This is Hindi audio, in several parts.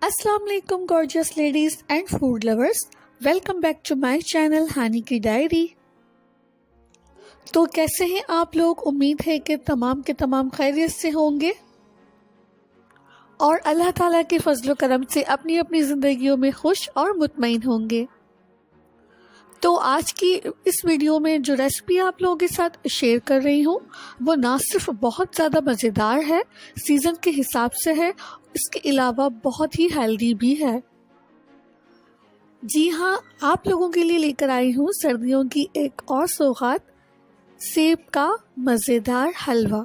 अस्सलाम वालेकुम gorgeous ladies and food lovers, welcome back to my channel Hani की डायरी। तो कैसे हैं आप लोग? उम्मीद है कि तमाम के तमाम खैरियत से होंगे और अल्लाह ताला के फजल करम से अपनी अपनी ज़िंदगियों में खुश और मुतमईन होंगे। तो आज की इस वीडियो में जो रेसिपी आप लोगों के साथ शेयर कर रही हूँ वो ना सिर्फ बहुत ज़्यादा मज़ेदार है, सीज़न के हिसाब से है, इसके अलावा बहुत ही हेल्दी भी है। जी हाँ, आप लोगों के लिए लेकर आई हूँ सर्दियों की एक और सौगात, सेब का मज़ेदार हलवा।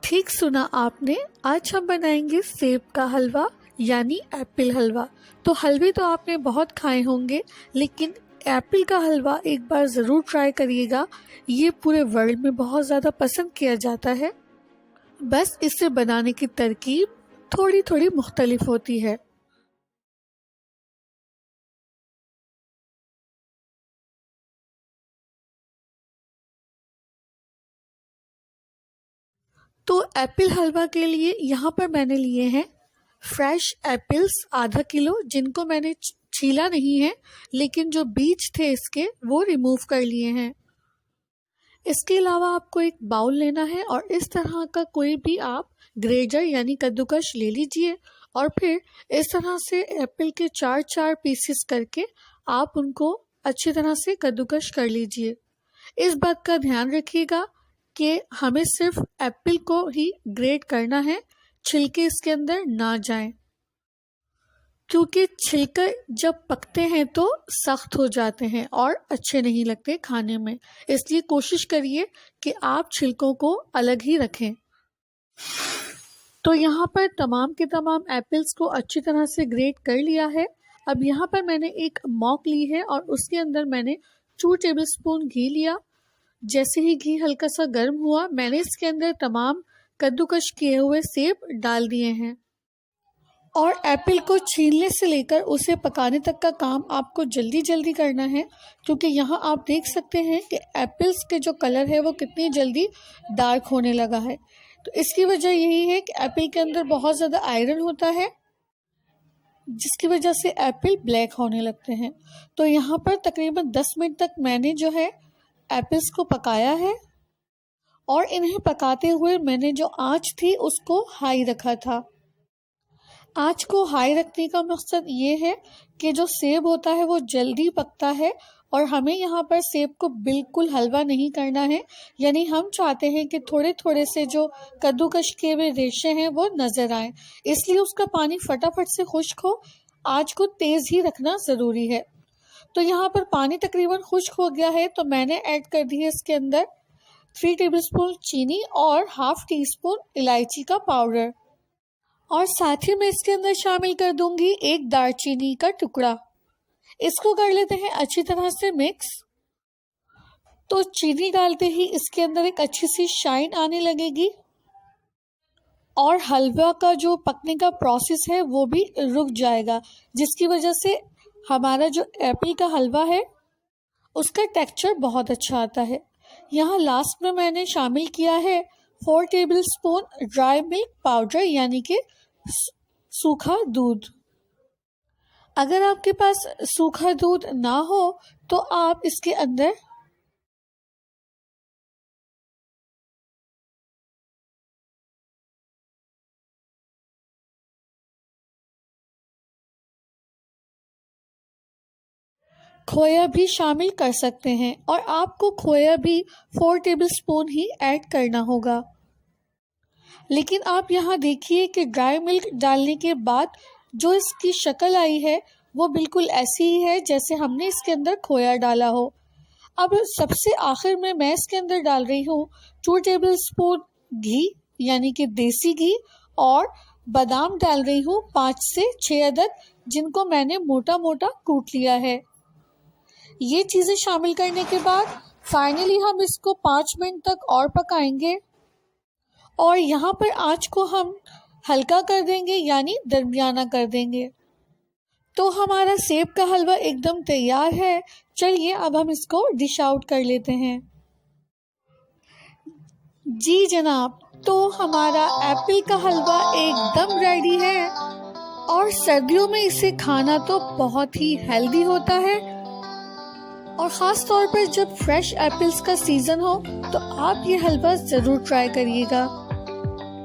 ठीक सुना आपने, आज हम बनाएंगे सेब का हलवा यानी एप्पल हलवा। तो हलवे तो आपने बहुत खाए होंगे, लेकिन एप्पल का हलवा एक बार ज़रूर ट्राई करिएगा। ये पूरे वर्ल्ड में बहुत ज़्यादा पसंद किया जाता है, बस इसे बनाने की तरकीब थोड़ी थोड़ी मुख्तलिफ होती है। तो एप्पल हलवा के लिए यहाँ पर मैंने लिए हैं फ्रेश एप्पल्स आधा किलो, जिनको मैंने छीला नहीं है, लेकिन जो बीज थे इसके वो रिमूव कर लिए हैं। इसके अलावा आपको एक बाउल लेना है और इस तरह का कोई भी आप ग्रेटर यानी कद्दूकश ले लीजिए और फिर इस तरह से एप्पल के चार चार पीसेस करके आप उनको अच्छी तरह से कद्दूकश कर लीजिए। इस बात का ध्यान रखिएगा कि हमें सिर्फ एप्पल को ही ग्रेट करना है, छिलके इसके अंदर ना जाएं, क्योंकि छिलके जब पकते हैं तो सख्त हो जाते हैं और अच्छे नहीं लगते खाने में। इसलिए कोशिश करिए कि आप छिलकों को अलग ही रखें। तो यहाँ पर तमाम के तमाम एप्पल्स को अच्छी तरह से ग्रेट कर लिया है। अब यहाँ पर मैंने एक मॉक ली है और उसके अंदर मैंने 2 टेबलस्पून घी लिया। जैसे ही घी हल्का सा गर्म हुआ, मैंने इसके अंदर तमाम कद्दूकश किए हुए सेब डाल दिए हैं और एप्पल को छीलने से लेकर उसे पकाने तक का काम आपको जल्दी जल्दी करना है, क्योंकि यहाँ आप देख सकते हैं कि एप्पल्स के जो कलर है वो कितनी जल्दी डार्क होने लगा है। तो इसकी वजह यही है कि एप्पल के अंदर बहुत ज़्यादा आयरन होता है, जिसकी वजह से एप्पल ब्लैक होने लगते हैं। तो यहाँ पर तकरीबन 10 मिनट तक मैंने जो है एप्पल्स को पकाया है और इन्हें पकाते हुए मैंने जो आँच थी उसको हाई रखा था। आँच को हाई रखने का मकसद ये है कि जो सेब होता है वो जल्दी पकता है और हमें यहाँ पर सेब को बिल्कुल हलवा नहीं करना है, यानी हम चाहते हैं कि थोड़े थोड़े से जो कद्दूकश के हुए रेशे हैं वो नज़र आए, इसलिए उसका पानी फटाफट से खुश्क हो। आँच को तेज़ ही रखना ज़रूरी है। तो यहाँ पर पानी तकरीबन खुश्क हो गया है, तो मैंने ऐड कर दी है इसके अंदर 3 टेबलस्पून चीनी और हाफ टी स्पून इलायची का पाउडर, और साथ ही मैं इसके अंदर शामिल कर दूंगी एक दालचीनी का टुकड़ा। इसको कर लेते हैं अच्छी तरह से मिक्स। तो चीनी डालते ही इसके अंदर एक अच्छी सी शाइन आने लगेगी और हलवा का जो पकने का प्रोसेस है वो भी रुक जाएगा, जिसकी वजह से हमारा जो एप्पल का हलवा है उसका टेक्सचर बहुत अच्छा आता है। यहाँ लास्ट में मैंने शामिल किया है 4 टेबलस्पून ड्राई मिल्क पाउडर, यानी कि सूखा दूध। अगर आपके पास सूखा दूध ना हो तो आप इसके अंदर खोया भी शामिल कर सकते हैं और आपको खोया भी 4 टेबलस्पून ही ऐड करना होगा। लेकिन आप यहाँ देखिए कि ड्राई मिल्क डालने के बाद जो इसकी शक्ल आई है वो बिल्कुल ऐसी ही है जैसे हमने इसके अंदर खोया डाला हो। अब सबसे आखिर में मैं इसके अंदर डाल रही हूँ 2 टेबलस्पून घी, यानी कि देसी घी, और बादाम डाल रही हूँ 5 से 6 अदद, जिनको मैंने मोटा मोटा कूट लिया है। ये चीज़ें शामिल करने के बाद फाइनली हम इसको 5 मिनट तक और पकाएंगे और यहाँ पर आँच को हम हल्का कर देंगे, यानी दरमियाना कर देंगे। तो हमारा सेब का हलवा एकदम तैयार है। चलिए अब हम इसको डिश आउट कर लेते हैं। जी जनाब, तो हमारा एप्पल का हलवा एकदम रेडी है। और सर्दियों में इसे खाना तो बहुत ही हेल्दी होता है, और ख़ास तौर पर जब फ्रेश एप्पल्स का सीज़न हो तो आप ये हलवा ज़रूर ट्राई करिएगा।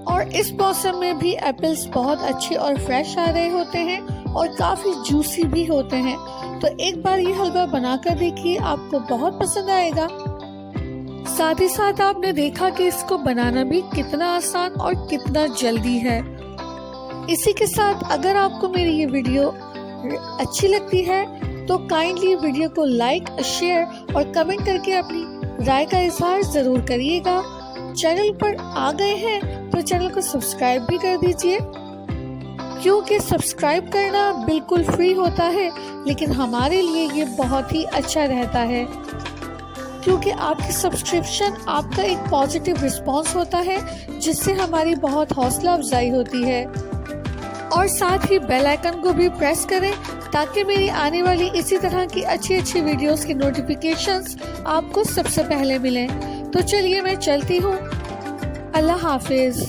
और इस मौसम में भी एप्पल्स बहुत अच्छे और फ्रेश आ रहे होते हैं और काफ़ी जूसी भी होते हैं, तो एक बार ये हलवा बनाकर देखिए, आपको बहुत पसंद आएगा। साथ ही साथ आपने देखा कि इसको बनाना भी कितना आसान और कितना जल्दी है। इसी के साथ अगर आपको मेरी ये वीडियो अच्छी लगती है तो काइंडली वीडियो को लाइक, शेयर और कमेंट करके अपनी राय का इजहार जरूर करिएगा। चैनल पर आ गए हैं तो चैनल को सब्सक्राइब भी कर दीजिए, क्योंकि सब्सक्राइब करना बिल्कुल फ्री होता है, लेकिन हमारे लिए ये बहुत ही अच्छा रहता है, क्योंकि आपकी सब्सक्रिप्शन आपका एक पॉजिटिव रिस्पांस होता है, जिससे हमारी बहुत हौसला अफजाई होती है। और साथ ही बेल आइकन को भी प्रेस करें ताकि मेरी आने वाली इसी तरह की अच्छी वीडियोस की नोटिफिकेशंस आपको सबसे पहले मिलें। तो चलिए मैं चलती हूँ, अल्लाह हाफिज।